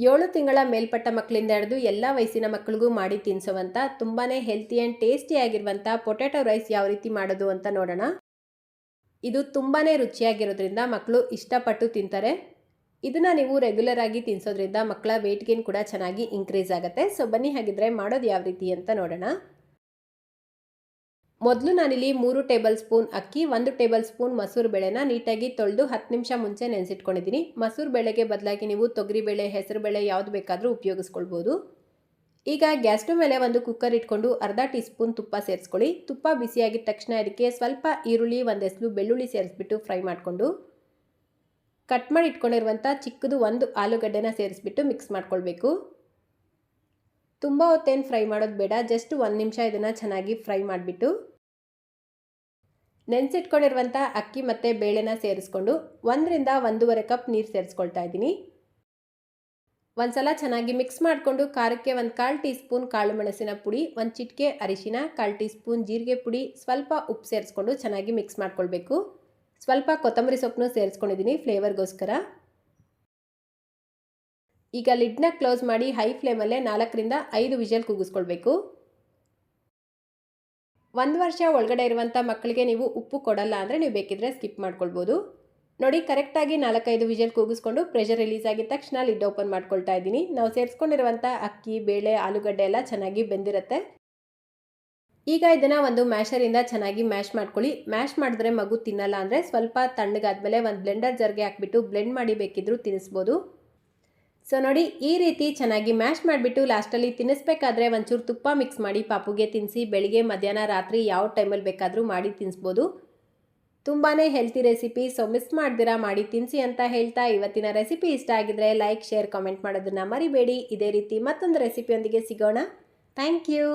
7 ತಿಂಗಳ ಮೇಲ್ಪಟ್ಟ ಮಕ್ಕಳಿಂದ ಹಿಡಿದು ಎಲ್ಲ ವಯಸ್ಸಿನ ಮಕ್ಕಳಿಗೂ ಮಾಡಿ ತಿನ್ನಿಸುವಂಥ ತುಂಬಾ ಹೆಲ್ತಿ ಆ್ಯಂಡ್ ಟೇಸ್ಟಿ ಆಗಿರುವಂಥ ಪೊಟ್ಯಾಟೊ ರೈಸ್ ಯಾವ ರೀತಿ ಮಾಡೋದು ಅಂತ ನೋಡೋಣ. ಇದು ತುಂಬಾ ರುಚಿಯಾಗಿರೋದ್ರಿಂದ ಮಕ್ಕಳು ಇಷ್ಟಪಟ್ಟು ತಿಂತಾರೆ. ಇದನ್ನು ನೀವು ರೆಗ್ಯುಲರ್ ಆಗಿ ತಿನ್ನಿಸೋದ್ರಿಂದ ಮಕ್ಕಳ ವೆಯ್ಟ್ ಗೇನ್ ಕೂಡ ಚೆನ್ನಾಗಿ ಇನ್ಕ್ರೀಸ್ ಆಗುತ್ತೆ. ಸೊ ಬನ್ನಿ ಹಾಗಿದ್ರೆ ಮಾಡೋದು ಯಾವ ರೀತಿ ಅಂತ ನೋಡೋಣ. ಮೊದಲು ನಾನಿಲ್ಲಿ 3 ಟೇಬಲ್ ಸ್ಪೂನ್ ಅಕ್ಕಿ, 1 ಟೇಬಲ್ ಸ್ಪೂನ್ ಮಸೂರು ಬೇಳೆನ ನೀಟಾಗಿ ತೊಳೆದು 10 ನಿಮಿಷ ಮುಂಚೆ ನೆನೆಸಿಟ್ಕೊಂಡಿದ್ದೀನಿ. ಮಸೂರು ಬೇಳೆಗೆ ಬದಲಾಗಿ ನೀವು ತೊಗರಿಬೇಳೆ, ಹೆಸರು ಬೇಳೆ ಯಾವುದು ಬೇಕಾದರೂ ಉಪಯೋಗಿಸ್ಕೊಳ್ಬೋದು. ಈಗ ಗ್ಯಾಸ್ ಸ್ಟವ್ ಮೇಲೆ ಒಂದು ಕುಕ್ಕರ್ ಇಟ್ಕೊಂಡು ಅರ್ಧ ಟೀ ಸ್ಪೂನ್ ತುಪ್ಪ ಸೇರಿಸ್ಕೊಳ್ಳಿ. ತುಪ್ಪ ಬಿಸಿಯಾಗಿದ್ದ ತಕ್ಷಣ ಇದಕ್ಕೆ ಸ್ವಲ್ಪ ಈರುಳ್ಳಿ, 1 ಎಸಳು ಬೆಳ್ಳುಳ್ಳಿ ಸೇರಿಸ್ಬಿಟ್ಟು ಫ್ರೈ ಮಾಡಿಕೊಂಡು ಕಟ್ ಮಾಡಿ ಇಟ್ಕೊಂಡಿರುವಂಥ ಚಿಕ್ಕದು 1 ಆಲೂಗಡ್ಡೆನ ಸೇರಿಸ್ಬಿಟ್ಟು ಮಿಕ್ಸ್ ಮಾಡ್ಕೊಳ್ಬೇಕು. ತುಂಬ ಹೊತ್ತೇನು ಫ್ರೈ ಮಾಡೋದು ಬೇಡ, ಜಸ್ಟ್ 1 ನಿಮಿಷ ಇದನ್ನು ಚೆನ್ನಾಗಿ ಫ್ರೈ ಮಾಡಿಬಿಟ್ಟು ನೆನೆಸಿಟ್ಕೊಂಡಿರುವಂಥ ಅಕ್ಕಿ ಮತ್ತು ಬೇಳೆನ ಸೇರಿಸ್ಕೊಂಡು 1 ರಿಂದ 1.5 ಕಪ್ ನೀರು ಸೇರಿಸ್ಕೊಳ್ತಾ ಇದ್ದೀನಿ. ಒಂದ್ಸಲ ಚೆನ್ನಾಗಿ ಮಿಕ್ಸ್ ಮಾಡಿಕೊಂಡು ಖಾರಕ್ಕೆ 1/4 ಟೀ ಸ್ಪೂನ್ ಕಾಳು ಮೆಣಸಿನ ಪುಡಿ, 1 ಚಿಟಿಕೆ ಅರಿಶಿನ, 1/4 ಟೀ ಸ್ಪೂನ್ ಜೀರಿಗೆ ಪುಡಿ, ಸ್ವಲ್ಪ ಉಪ್ಪು ಸೇರಿಸ್ಕೊಂಡು ಚೆನ್ನಾಗಿ ಮಿಕ್ಸ್ ಮಾಡ್ಕೊಳ್ಬೇಕು. ಸ್ವಲ್ಪ ಕೊತ್ತಂಬರಿ ಸೊಪ್ಪನ್ನು ಸೇರಿಸ್ಕೊಂಡಿದ್ದೀನಿ ಫ್ಲೇವರ್ಗೋಸ್ಕರ. ಈಗ ಲಿಡ್ನ ಕ್ಲೋಸ್ ಮಾಡಿ ಹೈ ಫ್ಲೇಮಲ್ಲೇ 4 ರಿಂದ 5 ವಿಷಲ್ ಕೂಗಿಸ್ಕೊಳ್ಬೇಕು. 1 ವರ್ಷ ಒಳಗಡೆ ಇರುವಂಥ ಮಕ್ಕಳಿಗೆ ನೀವು ಉಪ್ಪು ಕೊಡಲ್ಲ ಅಂದರೆ ನೀವು ಬೇಕಿದ್ರೆ ಸ್ಕಿಪ್ ಮಾಡ್ಕೊಳ್ಬೋದು. ನೋಡಿ, ಕರೆಕ್ಟಾಗಿ 4-5 ವಿಷಲ್ ಕೂಗಿಸ್ಕೊಂಡು ಪ್ರೆಷರ್ ರಿಲೀಸ್ ಆಗಿದ ತಕ್ಷಣ ಲಿಡ್ ಓಪನ್ ಮಾಡ್ಕೊಳ್ತಾ ಇದ್ದೀನಿ. ನಾವು ಸೇರಿಸ್ಕೊಂಡಿರುವಂಥ ಅಕ್ಕಿ, ಬೇಳೆ, ಆಲೂಗಡ್ಡೆ ಎಲ್ಲ ಚೆನ್ನಾಗಿ ಬೆಂದಿರುತ್ತೆ. ಈಗ ಇದನ್ನು ಒಂದು ಮ್ಯಾಶರಿಂದ ಚೆನ್ನಾಗಿ ಮ್ಯಾಶ್ ಮಾಡ್ಕೊಳ್ಳಿ. ಮ್ಯಾಶ್ ಮಾಡಿದ್ರೆ ಮಗು ತಿನ್ನಲ್ಲ ಅಂದರೆ ಸ್ವಲ್ಪ ತಣ್ಣಗಾದ್ಮೇಲೆ ಒಂದು ಬ್ಲೆಂಡರ್ ಜರ್ಗೆ ಹಾಕ್ಬಿಟ್ಟು ಬ್ಲೆಂಡ್ ಮಾಡಿ ಬೇಕಿದ್ರೂ ತಿನ್ನಿಸ್ಬೋದು. ಸೊ ನೋಡಿ, ಈ ರೀತಿ ಚೆನ್ನಾಗಿ ಮ್ಯಾಶ್ ಮಾಡಿಬಿಟ್ಟು ಲಾಸ್ಟಲ್ಲಿ ತಿನ್ನಿಸ್ಬೇಕಾದ್ರೆ ಒಂಚೂರು ತುಪ್ಪ ಮಿಕ್ಸ್ ಮಾಡಿ ಪಾಪುಗೆ ತಿನ್ನಿಸಿ. ಬೆಳಿಗ್ಗೆ, ಮಧ್ಯಾಹ್ನ, ರಾತ್ರಿ ಯಾವ ಟೈಮಲ್ಲಿ ಬೇಕಾದರೂ ಮಾಡಿ ತಿನ್ನಿಸ್ಬೋದು. ತುಂಬಾ ಹೆಲ್ತಿ ರೆಸಿಪಿ. ಸೊ ಮಿಸ್ ಮಾಡ್ದಿರಾ ಮಾಡಿ ತಿನ್ನಿಸಿ ಅಂತ ಹೇಳ್ತಾ ಇವತ್ತಿನ ರೆಸಿಪಿ ಇಷ್ಟ ಆಗಿದ್ರೆ ಲೈಕ್, ಶೇರ್, ಕಾಮೆಂಟ್ ಮಾಡೋದನ್ನು ಮರಿಬೇಡಿ. ಇದೇ ರೀತಿ ಮತ್ತೊಂದು ರೆಸಿಪಿಯೊಂದಿಗೆ ಸಿಗೋಣ. Thank you.